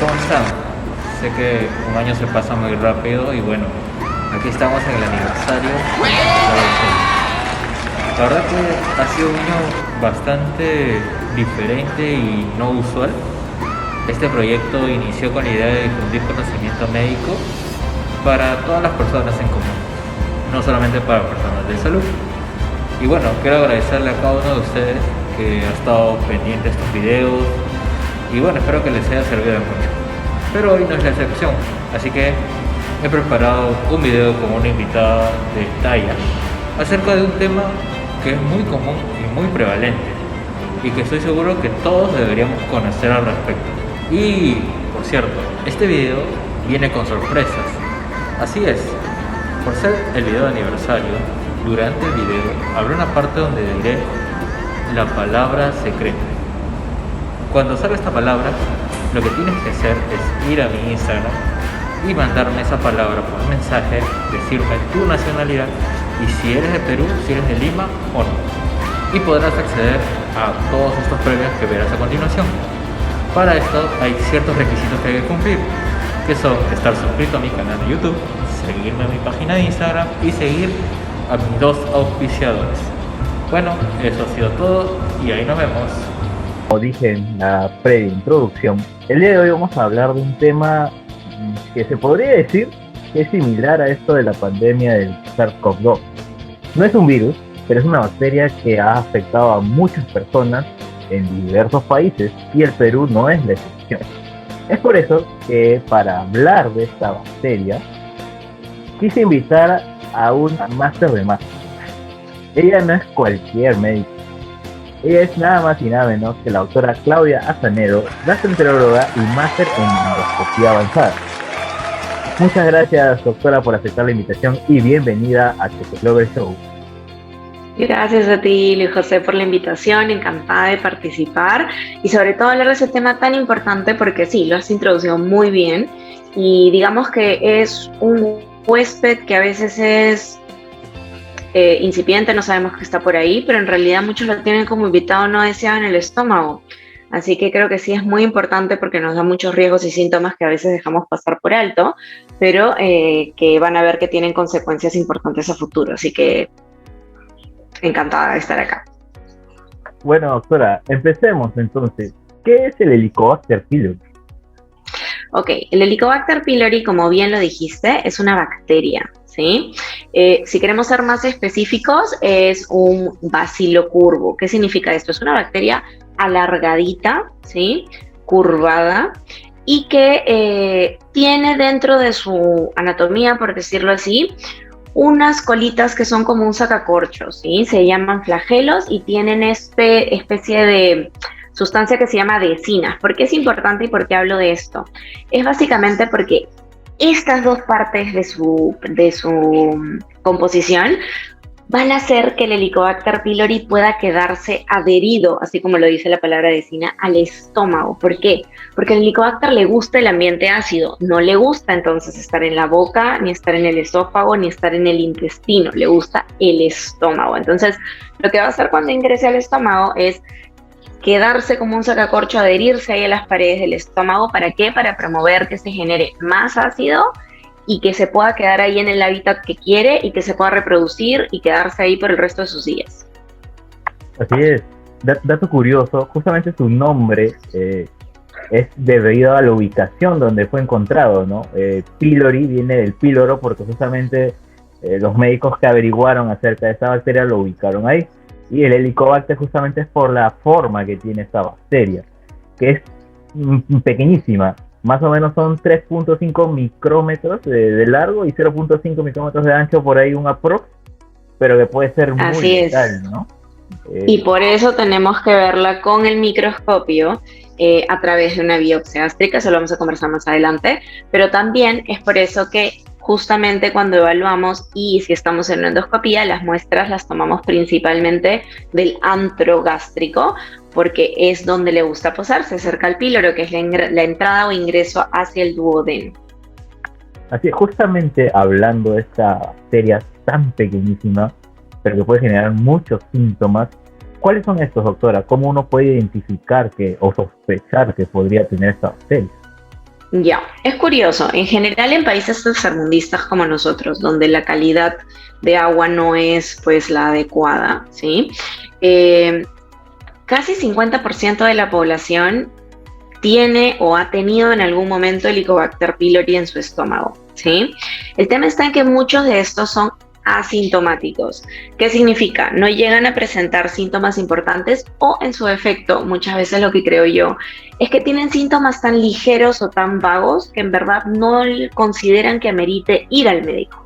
¿cómo están? Sé que un año se pasa muy rápido y bueno, aquí estamos en el aniversario del Global Show. La verdad que ha sido un año bastante diferente y no usual. Este proyecto inició con la idea de difundir conocimiento médico para todas las personas en común, no solamente para personas de salud. Y bueno, quiero agradecerle a cada uno de ustedes que ha estado pendiente de estos videos y bueno, espero que les haya servido de mucho. Pero hoy no es la excepción, así que he preparado un video con una invitada de talla acerca de un tema que es muy común y muy prevalente y que estoy seguro que todos deberíamos conocer al respecto. Y, por cierto, este video viene con sorpresas. Así es, por ser el video de aniversario, durante el video habrá una parte donde diré la palabra secreta. Cuando salga esta palabra, lo que tienes que hacer es ir a mi Instagram y mandarme esa palabra por mensaje, decirme tu nacionalidad y si eres de Perú, si eres de Lima o no. Y podrás acceder a todos estos premios que verás a continuación. Para esto hay ciertos requisitos que hay que cumplir, que son estar suscrito a mi canal de YouTube, seguirme en mi página de Instagram y seguir a mis 2 auspiciadores. Bueno, eso ha sido todo y ahí nos vemos. Como dije en la pre-introducción, el día de hoy vamos a hablar de un tema que se podría decir que es similar a esto de la pandemia del SARS-CoV-2. No es un virus, pero es una bacteria que ha afectado a muchas personas en diversos países y el Perú no es la excepción. Es por eso que para hablar de esta bacteria quise invitar a una máster de máster. Ella no es cualquier médico. Ella es nada más y nada menos que la doctora Claudia Azanedo, gastroenteróloga y máster en endoscopía avanzada. Muchas gracias, doctora, por aceptar la invitación y bienvenida a Checo Global Show. Gracias a ti, Luis José, por la invitación, encantada de participar y sobre todo hablar de ese tema tan importante porque sí, lo has introducido muy bien y digamos que es un huésped que a veces es incipiente, no sabemos que está por ahí, pero en realidad muchos lo tienen como invitado no deseado en el estómago. Así que creo que sí es muy importante porque nos da muchos riesgos y síntomas que a veces dejamos pasar por alto, pero que van a ver que tienen consecuencias importantes a futuro. Así que encantada de estar acá. Bueno, doctora, empecemos entonces. ¿Qué es el Helicobacter pylori? Ok, el Helicobacter pylori, como bien lo dijiste, es una bacteria, ¿sí? Si queremos ser más específicos, es un bacilo curvo. ¿Qué significa esto? Es una bacteria alargadita, ¿sí? Curvada, y que tiene dentro de su anatomía, por decirlo así, unas colitas que son como un sacacorchos, ¿sí? Se llaman flagelos y tienen especie de sustancia que se llama adhesinas. ¿Por qué es importante y por qué hablo de esto? Es básicamente porque estas dos partes de su composición van a hacer que el Helicobacter pylori pueda quedarse adherido, así como lo dice la palabra adhesina, al estómago. ¿Por qué? Porque al Helicobacter le gusta el ambiente ácido, no le gusta entonces estar en la boca, ni estar en el esófago, ni estar en el intestino, le gusta el estómago. Entonces, lo que va a hacer cuando ingrese al estómago es quedarse como un sacacorcho, adherirse ahí a las paredes del estómago. ¿Para qué? Para promover que se genere más ácido y que se pueda quedar ahí en el hábitat que quiere y que se pueda reproducir y quedarse ahí por el resto de sus días. Así es. Dato curioso, justamente su nombre es debido a la ubicación donde fue encontrado, ¿no? Pylori viene del píloro porque justamente los médicos que averiguaron acerca de esta bacteria lo ubicaron ahí. Y el Helicobacter justamente es por la forma que tiene esta bacteria, que es pequeñísima. Más o menos son 3.5 micrómetros de largo y 0.5 micrómetros de ancho, por ahí un aprox, pero que puede ser muy letal, ¿no? Y por eso tenemos que verla con el microscopio a través de una biopsia gástrica, eso lo vamos a conversar más adelante, pero también es por eso que justamente cuando evaluamos y si estamos en una endoscopía, las muestras las tomamos principalmente del antro gástrico, porque es donde le gusta posarse, cerca al píloro, que es la entrada o ingreso hacia el duodeno. Así es, justamente hablando de esta bacteria tan pequeñísima, pero que puede generar muchos síntomas, ¿cuáles son estos, doctora? ¿Cómo uno puede identificar o sospechar que podría tener esta bacteria? Ya, es curioso. En general, en países tercermundistas como nosotros, donde la calidad de agua no es pues la adecuada, ¿sí? Eh, Casi 50% de la población tiene o ha tenido en algún momento Helicobacter pylori en su estómago, ¿sí? El tema está en que muchos de estos son asintomáticos. ¿Qué significa? No llegan a presentar síntomas importantes o en su efecto, muchas veces lo que creo yo, es que tienen síntomas tan ligeros o tan vagos que en verdad no consideran que amerite ir al médico.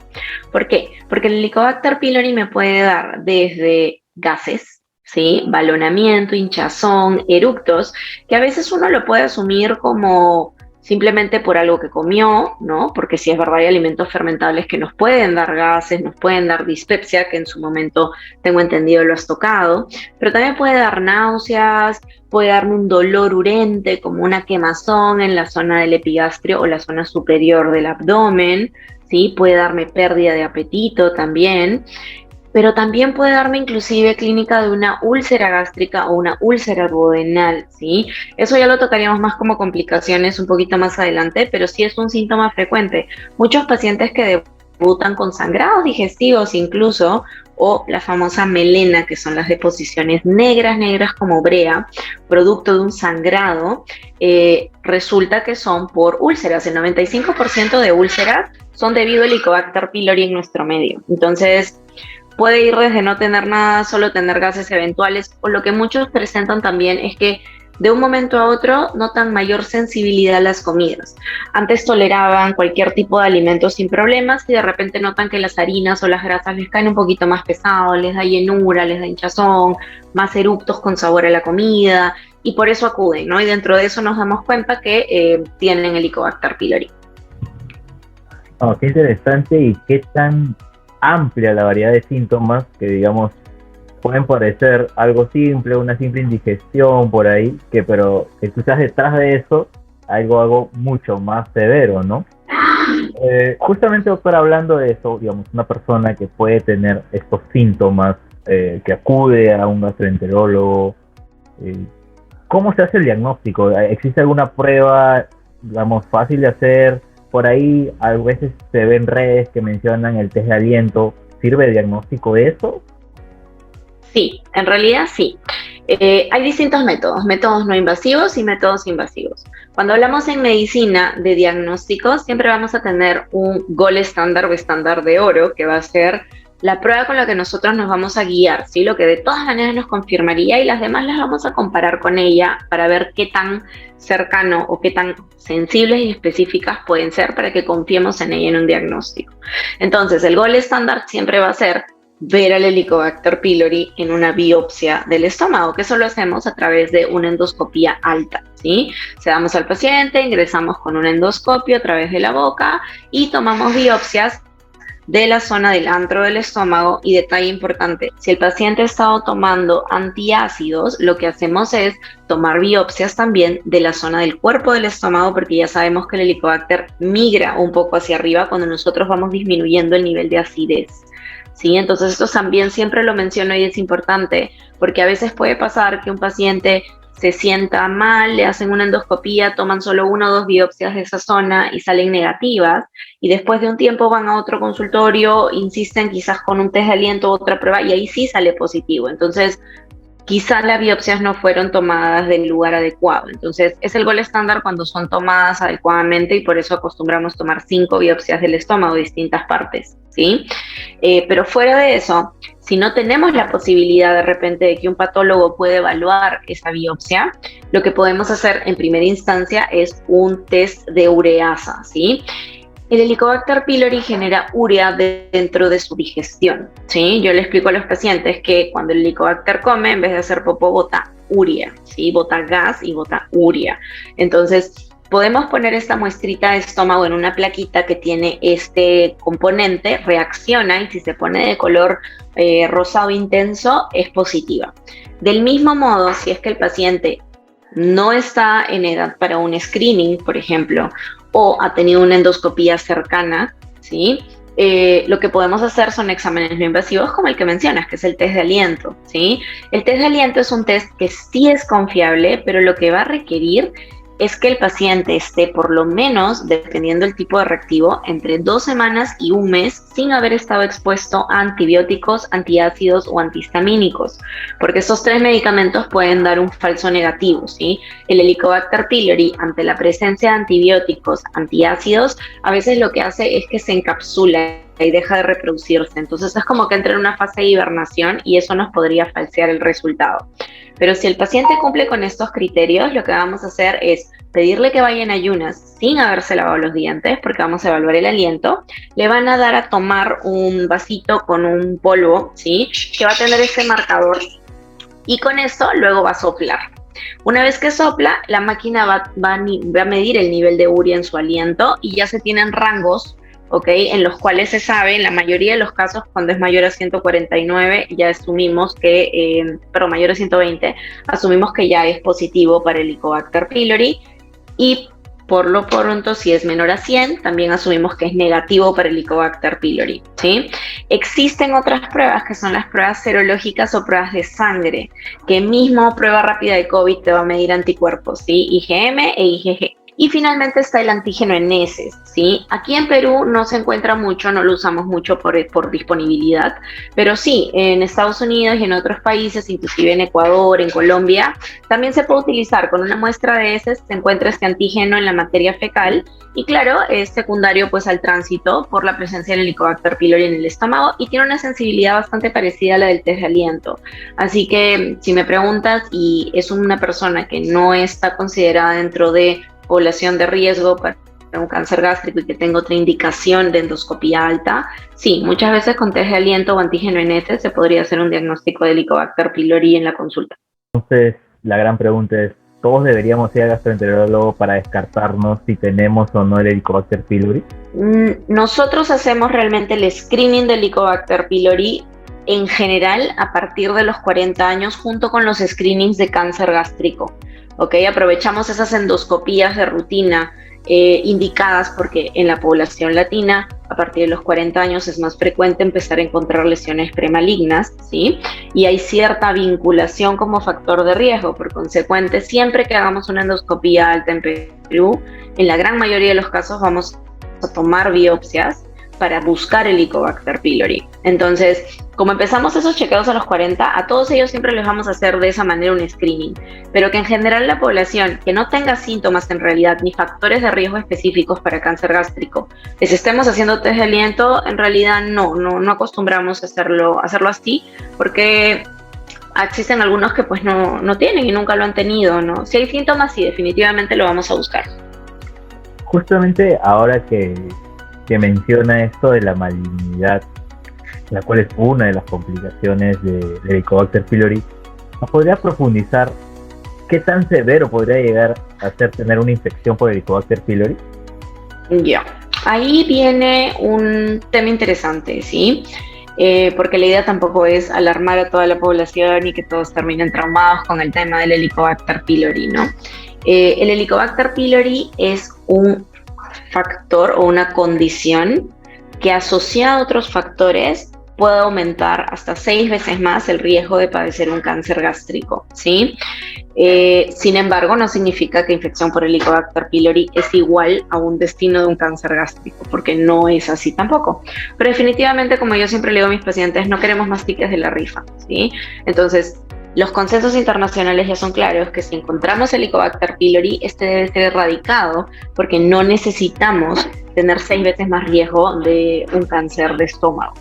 ¿Por qué? Porque el Helicobacter pylori me puede dar desde gases, ¿sí? Balonamiento, hinchazón, eructos, que a veces uno lo puede asumir como simplemente por algo que comió, ¿no? Porque si es verdad hay alimentos fermentables que nos pueden dar gases, nos pueden dar dispepsia, que en su momento tengo entendido lo has tocado, pero también puede dar náuseas, puede darme un dolor urente como una quemazón en la zona del epigastrio o la zona superior del abdomen, ¿sí? Puede darme pérdida de apetito también, pero también puede darme inclusive clínica de una úlcera gástrica o una úlcera duodenal, ¿sí? Eso ya lo tocaríamos más como complicaciones un poquito más adelante, pero sí es un síntoma frecuente. Muchos pacientes que debutan con sangrados digestivos incluso, o la famosa melena, que son las deposiciones negras, negras como brea, producto de un sangrado, resulta que son por úlceras. El 95% de úlceras son debido al Helicobacter pylori en nuestro medio. Entonces, puede ir desde no tener nada, solo tener gases eventuales, o lo que muchos presentan también es que de un momento a otro notan mayor sensibilidad a las comidas. Antes toleraban cualquier tipo de alimento sin problemas y de repente notan que las harinas o las grasas les caen un poquito más pesado, les da llenura, les da hinchazón, más eructos con sabor a la comida y por eso acuden, ¿no? Y dentro de eso nos damos cuenta que tienen Helicobacter pylori. Oh, qué interesante y qué tan amplia la variedad de síntomas que, digamos, pueden parecer algo simple, una simple indigestión por ahí, pero que quizás detrás de eso algo mucho más severo, ¿no? Justamente, doctor, hablando de eso, digamos, una persona que puede tener estos síntomas, que acude a un gastroenterólogo, ¿cómo se hace el diagnóstico? ¿Existe alguna prueba, digamos, fácil de hacer? Por ahí a veces se ven redes que mencionan el test de aliento. ¿Sirve de diagnóstico de eso? Sí, en realidad sí. Hay distintos métodos no invasivos y métodos invasivos. Cuando hablamos en medicina de diagnósticos, siempre vamos a tener un gold estándar o estándar de oro, que va a ser la prueba con la que nosotros nos vamos a guiar, ¿sí? Lo que de todas maneras nos confirmaría y las demás las vamos a comparar con ella para ver qué tan cercano o qué tan sensibles y específicas pueden ser para que confiemos en ella en un diagnóstico. Entonces, el gold estándar siempre va a ser ver al Helicobacter pylori en una biopsia del estómago, que eso lo hacemos a través de una endoscopía alta, ¿sí? Sedamos al paciente, ingresamos con un endoscopio a través de la boca y tomamos biopsias de la zona del antro del estómago. Y detalle importante, si el paciente ha estado tomando antiácidos, lo que hacemos es tomar biopsias también de la zona del cuerpo del estómago, porque ya sabemos que el Helicobacter migra un poco hacia arriba cuando nosotros vamos disminuyendo el nivel de acidez, ¿sí? Entonces esto también siempre lo menciono y es importante, porque a veces puede pasar que un paciente se sienta mal, le hacen una endoscopía, toman solo 1 o 2 biopsias de esa zona y salen negativas, y después de un tiempo van a otro consultorio, insisten quizás con un test de aliento u otra prueba y ahí sí sale positivo. Entonces, quizás las biopsias no fueron tomadas del lugar adecuado. Entonces, es el gold estándar cuando son tomadas adecuadamente y por eso acostumbramos tomar 5 biopsias del estómago de distintas partes, ¿sí? Pero fuera de eso, si no tenemos la posibilidad de repente de que un patólogo pueda evaluar esa biopsia, lo que podemos hacer en primera instancia es un test de ureasa, ¿sí? El Helicobacter pylori genera urea dentro de su digestión, ¿sí? Yo le explico a los pacientes que cuando el Helicobacter come, en vez de hacer popó, bota urea, ¿sí? Bota gas y bota urea. Entonces, podemos poner esta muestrita de estómago en una plaquita que tiene este componente, reacciona y si se pone de color rosado intenso, es positiva. Del mismo modo, si es que el paciente no está en edad para un screening, por ejemplo, o ha tenido una endoscopía cercana, ¿sí? Lo que podemos hacer son exámenes no invasivos como el que mencionas, que es el test de aliento, ¿sí? El test de aliento es un test que sí es confiable, pero lo que va a requerir es que el paciente esté por lo menos, dependiendo del tipo de reactivo, entre 2 semanas y un mes sin haber estado expuesto a antibióticos, antiácidos o antihistamínicos, porque esos 3 medicamentos pueden dar un falso negativo, ¿sí? El Helicobacter pylori, ante la presencia de antibióticos, antiácidos, a veces lo que hace es que se encapsula y deja de reproducirse. Entonces es como que entra en una fase de hibernación y eso nos podría falsear el resultado. Pero si el paciente cumple con estos criterios, lo que vamos a hacer es pedirle que vaya en ayunas sin haberse lavado los dientes, porque vamos a evaluar el aliento. Le van a dar a tomar un vasito con un polvo, ¿sí? Que va a tener este marcador y con esto luego va a soplar. Una vez que sopla, la máquina va a medir el nivel de urea en su aliento y ya se tienen rangos, ¿ok? En los cuales se sabe, en la mayoría de los casos, cuando es mayor a 149, ya asumimos que, mayor a 120, asumimos que ya es positivo para el Helicobacter pylori, y por lo pronto, si es menor a 100, también asumimos que es negativo para el Helicobacter pylori, ¿sí? Existen otras pruebas que son las pruebas serológicas o pruebas de sangre, que mismo prueba rápida de COVID te va a medir anticuerpos, ¿sí? IgM e IgG. Y finalmente está el antígeno en heces, ¿sí? Aquí en Perú no se encuentra mucho, no lo usamos mucho por disponibilidad, pero sí, en Estados Unidos y en otros países, inclusive en Ecuador, en Colombia, también se puede utilizar. Con una muestra de heces se encuentra este antígeno en la materia fecal y claro, es secundario pues al tránsito por la presencia del Helicobacter pylori en el estómago y tiene una sensibilidad bastante parecida a la del test de aliento. Así que si me preguntas y es una persona que no está considerada dentro de población de riesgo para un cáncer gástrico y que tenga otra indicación de endoscopía alta, sí, muchas veces con test de aliento o antígeno en heces se podría hacer un diagnóstico de Helicobacter pylori en la consulta. Entonces, la gran pregunta es, ¿todos deberíamos ir al gastroenterólogo para descartarnos si tenemos o no el Helicobacter pylori? Nosotros hacemos realmente el screening del Helicobacter pylori en general a partir de los 40 años junto con los screenings de cáncer gástrico. ¿Okay? Aprovechamos esas endoscopías de rutina indicadas porque en la población latina a partir de los 40 años es más frecuente empezar a encontrar lesiones premalignas, ¿sí? Y hay cierta vinculación como factor de riesgo. Por consecuente, siempre que hagamos una endoscopía alta en Perú, en la gran mayoría de los casos vamos a tomar biopsias para buscar el Helicobacter pylori. Entonces, como empezamos esos chequeos a los 40, a todos ellos siempre les vamos a hacer de esa manera un screening, pero que en general la población que no tenga síntomas en realidad ni factores de riesgo específicos para cáncer gástrico, les estemos haciendo test de aliento, en realidad no acostumbramos a hacerlo así, porque existen algunos que pues no tienen y nunca lo han tenido, ¿no? Si hay síntomas, sí, definitivamente lo vamos a buscar. Justamente ahora que menciona esto de la malignidad, la cual es una de las complicaciones de Helicobacter pylori, ¿nos podría profundizar qué tan severo podría llegar a ser tener una infección por Helicobacter pylori? Ya, ahí viene un tema interesante, ¿sí? Porque la idea tampoco es alarmar a toda la población y que todos terminen traumados con el tema del Helicobacter pylori, ¿no? El Helicobacter pylori es un factor o una condición que asociada a otros factores puede aumentar hasta 6 veces más el riesgo de padecer un cáncer gástrico, ¿sí? Sin embargo, no significa que infección por Helicobacter pylori es igual a un destino de un cáncer gástrico, porque no es así tampoco. Pero definitivamente, como yo siempre le digo a mis pacientes, no queremos más tickets de la rifa, ¿sí? Entonces, los consensos internacionales ya son claros que si encontramos Helicobacter pylori, este debe ser erradicado porque no necesitamos tener 6 veces más riesgo de un cáncer de estómago.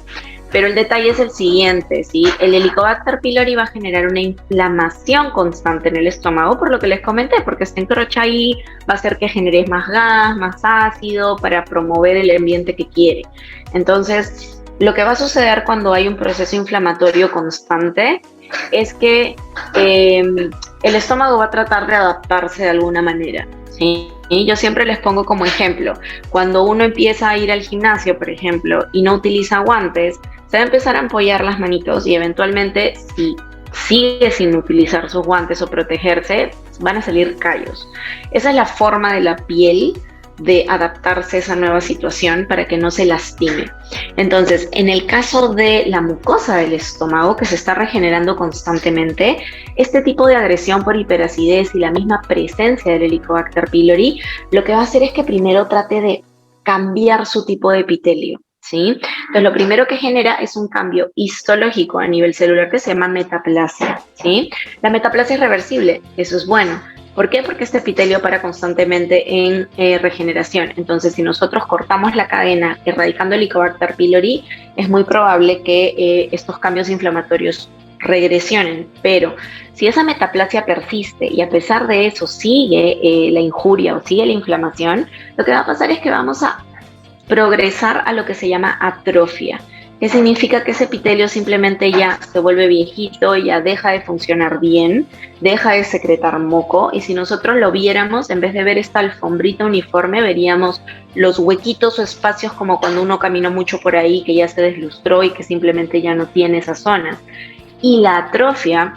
Pero el detalle es el siguiente, ¿sí? El Helicobacter pylori va a generar una inflamación constante en el estómago, por lo que les comenté, porque esta encrocha ahí va a hacer que genere más gas, más ácido, para promover el ambiente que quiere. Entonces, lo que va a suceder cuando hay un proceso inflamatorio constante es que el estómago va a tratar de adaptarse de alguna manera, ¿sí? Y yo siempre les pongo como ejemplo, cuando uno empieza a ir al gimnasio, por ejemplo, y no utiliza guantes, se va a empezar a ampollar las manitos y eventualmente, si sigue sin utilizar sus guantes o protegerse, van a salir callos. Esa es la forma de la piel de adaptarse a esa nueva situación para que no se lastime. Entonces, en el caso de la mucosa del estómago, que se está regenerando constantemente, este tipo de agresión por hiperacidez y la misma presencia del Helicobacter pylori, lo que va a hacer es que primero trate de cambiar su tipo de epitelio, ¿sí? Entonces, lo primero que genera es un cambio histológico a nivel celular que se llama metaplasia, ¿sí? La metaplasia es reversible, eso es bueno. ¿Por qué? Porque este epitelio para constantemente en regeneración. Entonces, si nosotros cortamos la cadena erradicando el Helicobacter pylori, es muy probable que estos cambios inflamatorios regresionen. Pero si esa metaplasia persiste y a pesar de eso sigue la injuria o sigue la inflamación, lo que va a pasar es que vamos a progresar a lo que se llama atrofia. ¿Qué significa? Que ese epitelio simplemente ya se vuelve viejito, ya deja de funcionar bien, deja de secretar moco, y si nosotros lo viéramos, en vez de ver esta alfombrita uniforme, veríamos los huequitos o espacios como cuando uno caminó mucho por ahí, que ya se deslustró y que simplemente ya no tiene esas zonas. Y la atrofia,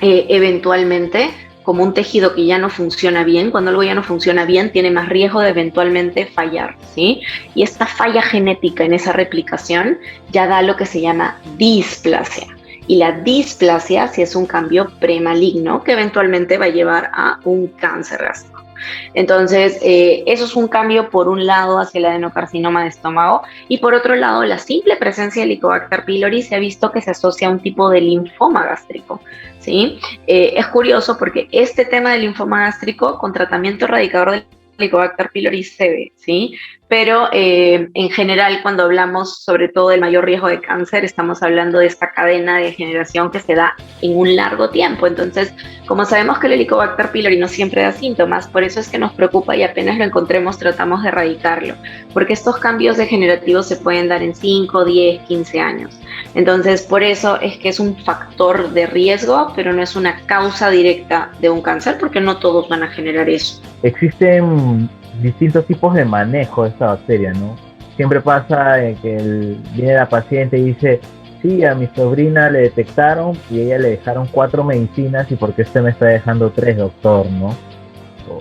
eventualmente, como un tejido que ya no funciona bien, cuando algo ya no funciona bien, tiene más riesgo de eventualmente fallar, ¿sí? Y esta falla genética en esa replicación ya da lo que se llama displasia. Y la displasia sí es un cambio premaligno que eventualmente va a llevar a un cáncer gástrico. Entonces, eso es un cambio por un lado hacia el adenocarcinoma de estómago, y por otro lado, la simple presencia de Helicobacter pylori se ha visto que se asocia a un tipo de linfoma gástrico, ¿sí? Es curioso porque este tema del linfoma gástrico con tratamiento erradicador del Helicobacter pylori se ve, ¿sí? Pero en general, cuando hablamos sobre todo del mayor riesgo de cáncer, estamos hablando de esta cadena de generación que se da en un largo tiempo. Entonces, como sabemos que el Helicobacter pylori no siempre da síntomas, por eso es que nos preocupa y apenas lo encontremos tratamos de erradicarlo, porque estos cambios degenerativos se pueden dar en 5, 10, 15 años. Entonces, por eso es que es un factor de riesgo, pero no es una causa directa de un cáncer, porque no todos van a generar eso. Existen distintos tipos de manejo de esta bacteria, ¿no? Siempre pasa que viene la paciente y dice, sí, a mi sobrina le detectaron y a ella le dejaron 4 medicinas, y ¿por qué usted me está dejando 3, doctor, no?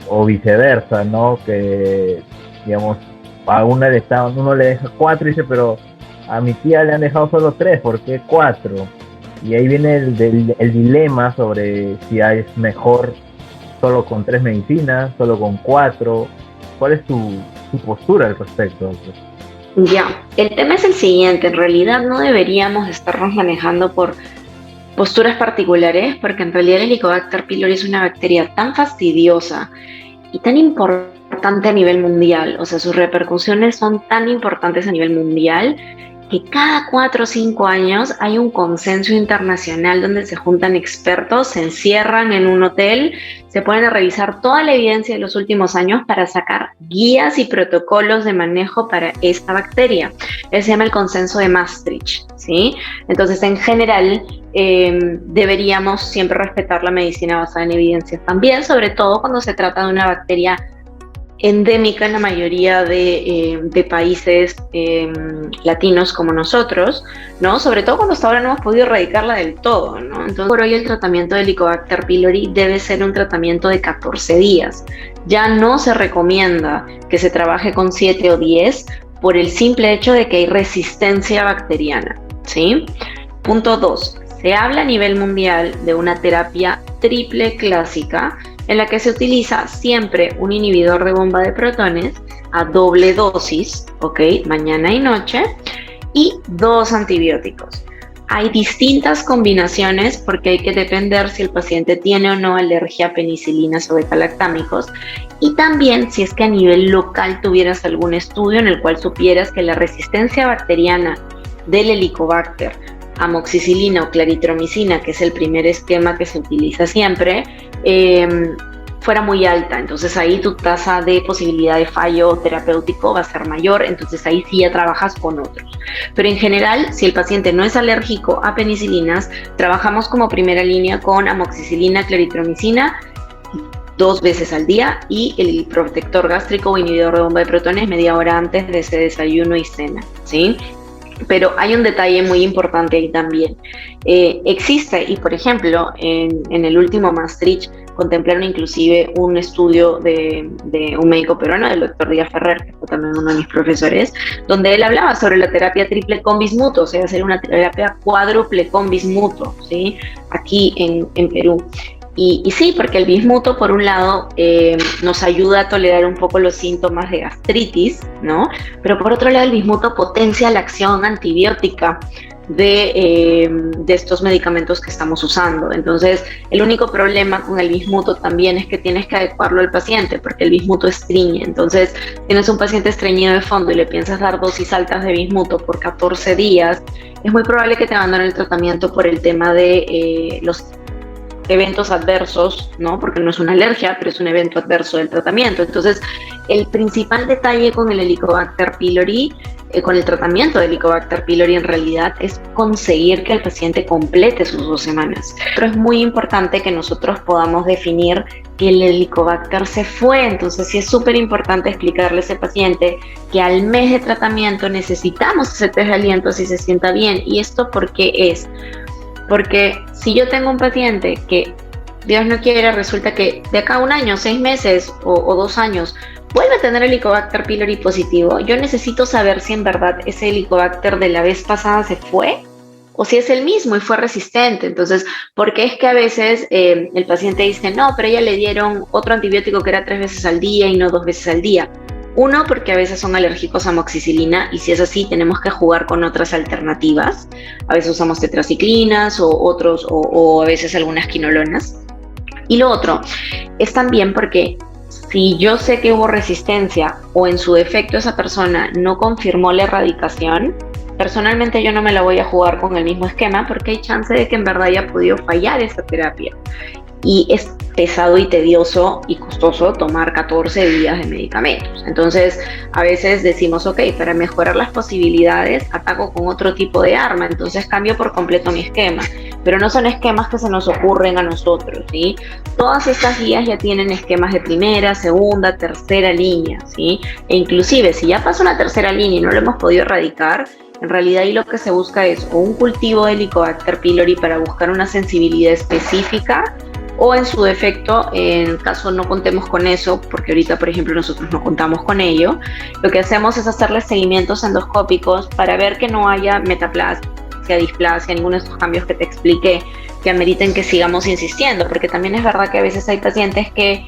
O viceversa, ¿no? Que, digamos, a uno le deja 4 y dice, pero a mi tía le han dejado solo 3, ¿por qué 4? Y ahí viene el dilema sobre si es mejor solo con 3 medicinas, solo con 4. ¿Cuál es tu postura al respecto? Ya, el tema es el siguiente. En realidad no deberíamos estarnos manejando por posturas particulares, porque en realidad el Helicobacter pylori es una bacteria tan fastidiosa y tan importante a nivel mundial, o sea, sus repercusiones son tan importantes a nivel mundial, que cada 4 o 5 años hay un consenso internacional donde se juntan expertos, se encierran en un hotel, se ponen a revisar toda la evidencia de los últimos años para sacar guías y protocolos de manejo para esta bacteria. Eso se llama el consenso de Maastricht, ¿sí? Entonces, en general, deberíamos siempre respetar la medicina basada en evidencias también, sobre todo cuando se trata de una bacteria endémica en la mayoría de países latinos como nosotros, ¿no? Sobre todo cuando hasta ahora no hemos podido erradicarla del todo, ¿no? Entonces, por hoy el tratamiento del Helicobacter pylori debe ser un tratamiento de 14 días. Ya no se recomienda que se trabaje con 7 o 10 por el simple hecho de que hay resistencia bacteriana, ¿sí? Punto 2. Se habla a nivel mundial de una terapia triple clásica en la que se utiliza siempre un inhibidor de bomba de protones a doble dosis, ¿ok? Mañana y noche, y 2 antibióticos. Hay distintas combinaciones porque hay que depender si el paciente tiene o no alergia a penicilinas o beta-lactámicos, y también si es que a nivel local tuvieras algún estudio en el cual supieras que la resistencia bacteriana del Helicobacter, amoxicilina o claritromicina, que es el primer esquema que se utiliza siempre, fuera muy alta. Entonces ahí tu tasa de posibilidad de fallo terapéutico va a ser mayor, entonces ahí sí ya trabajas con otros. Pero en general, si el paciente no es alérgico a penicilinas, trabajamos como primera línea con amoxicilina, claritromicina 2 veces al día, y el protector gástrico o inhibidor de bomba de protones media hora antes de ese desayuno y cena, ¿sí? Pero hay un detalle muy importante ahí también. Existe, y por ejemplo, en el último Maastricht contemplaron inclusive un estudio de un médico peruano, del doctor Díaz Ferrer, que fue también uno de mis profesores, donde él hablaba sobre la terapia triple con bismuto, o sea, hacer una terapia cuádruple con bismuto, ¿sí? Aquí en Perú. Y sí, porque el bismuto, por un lado, nos ayuda a tolerar un poco los síntomas de gastritis, ¿no? Pero por otro lado, el bismuto potencia la acción antibiótica de estos medicamentos que estamos usando. Entonces, el único problema con el bismuto también es que tienes que adecuarlo al paciente, porque el bismuto estreñe. Entonces, tienes un paciente estreñido de fondo y le piensas dar dosis altas de bismuto por 14 días, es muy probable que te abandonen el tratamiento por el tema de los eventos adversos, ¿no? Porque no es una alergia, pero es un evento adverso del tratamiento. Entonces, el principal detalle con el Helicobacter pylori, con el tratamiento de Helicobacter pylori en realidad, es conseguir que el paciente complete sus 2 semanas. Pero es muy importante que nosotros podamos definir que el Helicobacter se fue. Entonces, sí es súper importante explicarle a ese paciente que al mes de tratamiento necesitamos ese test de aliento si se sienta bien. ¿Y esto por qué es? Porque si yo tengo un paciente que, Dios no quiera, resulta que de acá a 1 año, 6 meses o 2 años, vuelve a tener Helicobacter pylori positivo, yo necesito saber si en verdad ese Helicobacter de la vez pasada se fue o si es el mismo y fue resistente. Entonces, porque es que a veces el paciente dice, no, pero ella le dieron otro antibiótico que era 3 veces al día y no 2 veces al día. Uno, porque a veces son alérgicos a amoxicilina y si es así tenemos que jugar con otras alternativas. A veces usamos tetraciclinas o a veces algunas quinolonas. Y lo otro es también porque si yo sé que hubo resistencia o en su defecto esa persona no confirmó la erradicación, personalmente yo no me la voy a jugar con el mismo esquema porque hay chance de que en verdad haya podido fallar esa terapia. Y es pesado y tedioso y costoso tomar 14 días de medicamentos. Entonces, a veces decimos, ok, para mejorar las posibilidades, ataco con otro tipo de arma, entonces cambio por completo mi esquema. Pero no son esquemas que se nos ocurren a nosotros, ¿sí? Todas estas guías ya tienen esquemas de primera, segunda, tercera línea, ¿sí? E inclusive, si ya pasó una tercera línea y no lo hemos podido erradicar, en realidad ahí lo que se busca es o un cultivo de Helicobacter pylori para buscar una sensibilidad específica, o en su defecto, en caso no contemos con eso, porque ahorita, por ejemplo, nosotros no contamos con ello, lo que hacemos es hacerles seguimientos endoscópicos para ver que no haya metaplasia, displasia, ninguno de estos cambios que te expliqué que ameriten que sigamos insistiendo, porque también es verdad que a veces hay pacientes que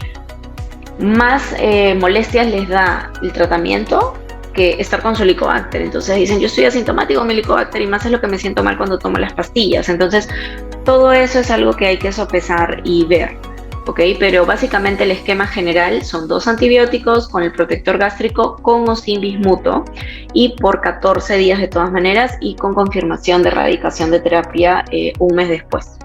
más molestias les da el tratamiento que estar con su Helicobacter. Entonces dicen, yo estoy asintomático con mi Helicobacter y más es lo que me siento mal cuando tomo las pastillas. Entonces, todo eso es algo que hay que sopesar y ver, ¿ok? Pero básicamente el esquema general son 2 antibióticos con el protector gástrico con o sin bismuto y por 14 días de todas maneras y con confirmación de erradicación de terapia 1 mes después.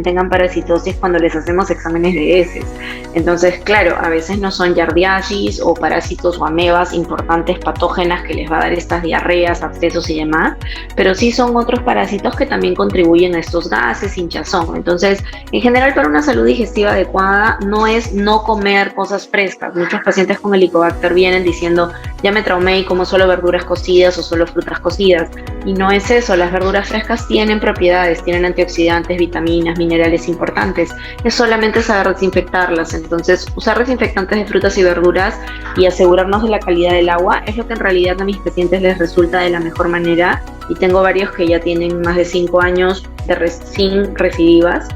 tengan parasitosis cuando les hacemos exámenes de heces. Entonces, claro, a veces no son Yardiashis o parásitos o amebas importantes patógenas que les va a dar estas diarreas, abscesos y demás, pero sí son otros parásitos que también contribuyen a estos gases, hinchazón. Entonces, en general, para una salud digestiva adecuada no es no comer cosas frescas. Muchos pacientes con Helicobacter vienen diciendo, ya me traumé y como solo verduras cocidas o solo frutas cocidas. Y no es eso, las verduras frescas tienen propiedades, tienen antioxidantes, vitaminas, minerales importantes. Es solamente saber desinfectarlas. Entonces, usar desinfectantes de frutas y verduras y asegurarnos de la calidad del agua es lo que en realidad a mis pacientes les resulta de la mejor manera. Y tengo varios que ya tienen más de 5 años sin recidivas,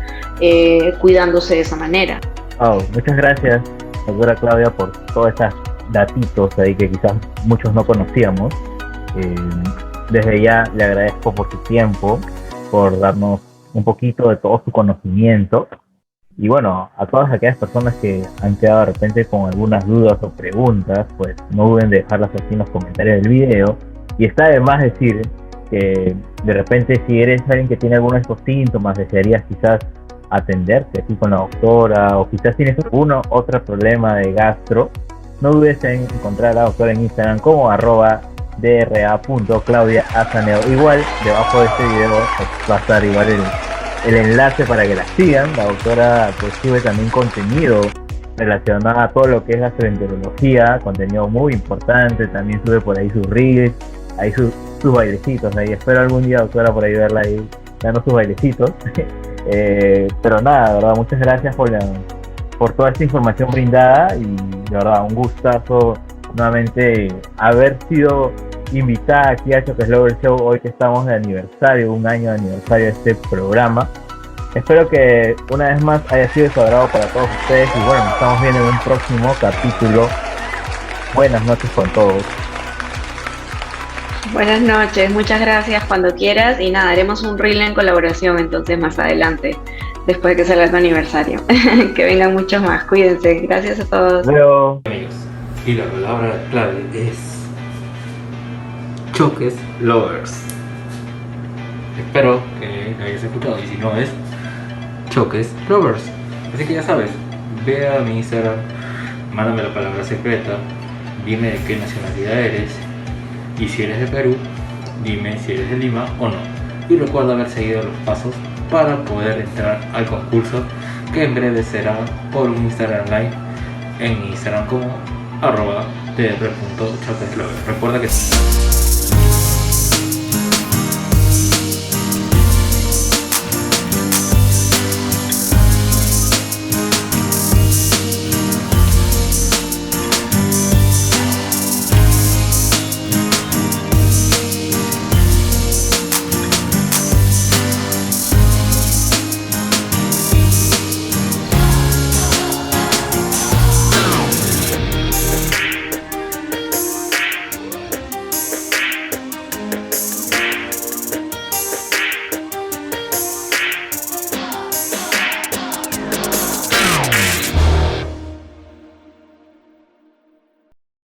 cuidándose de esa manera. Oh, muchas gracias, doctora Claudia, por todos estos datitos ahí que quizás muchos no conocíamos. Desde ya le agradezco por su tiempo, por darnos un poquito de todo su conocimiento. Y bueno, a todas aquellas personas que han quedado de repente con algunas dudas o preguntas, pues no duden de dejarlas aquí en los comentarios del video. Y está de más decir que de repente si eres alguien que tiene algunos de estos síntomas, desearías quizás atenderte aquí con la doctora, o quizás tienes algún otro problema de gastro, no dudes en encontrar a la doctora en Instagram como @dra.claudiaazaneo. Igual debajo de este video va a estar igual el enlace para que la sigan. La doctora pues sube también contenido relacionado a todo lo que es gastroenterología, contenido muy importante. También sube por ahí sus reels, ahí sus bailecitos ahí. Espero algún día, doctora, por ahí verla ahí dando sus bailecitos. Pero nada, de verdad, muchas gracias por toda esta información brindada, y de verdad un gustazo nuevamente haber sido invitada aquí a Choques Lover Show hoy que estamos de aniversario, un año de aniversario de este programa. Espero que una vez más haya sido de su agrado para todos ustedes, y bueno, nos estamos viendo en un próximo capítulo. Buenas noches con todos. Buenas noches, muchas gracias, cuando quieras. Y nada, haremos un reel en colaboración entonces más adelante, después de que salga tu aniversario. Que vengan muchos más, cuídense. Gracias a todos. Luego. Amigos, y la palabra clave es Choques Lovers. Espero que lo hayas escuchado, y si no es Choques Lovers. Así que ya sabes, ve a mi Instagram, mándame la palabra secreta, dime de qué nacionalidad eres, y si eres de Perú, dime si eres de Lima o no. Y recuerda haber seguido los pasos para poder entrar al concurso, que en breve será por un Instagram Live en Instagram como @dr.choceslover. Recuerda que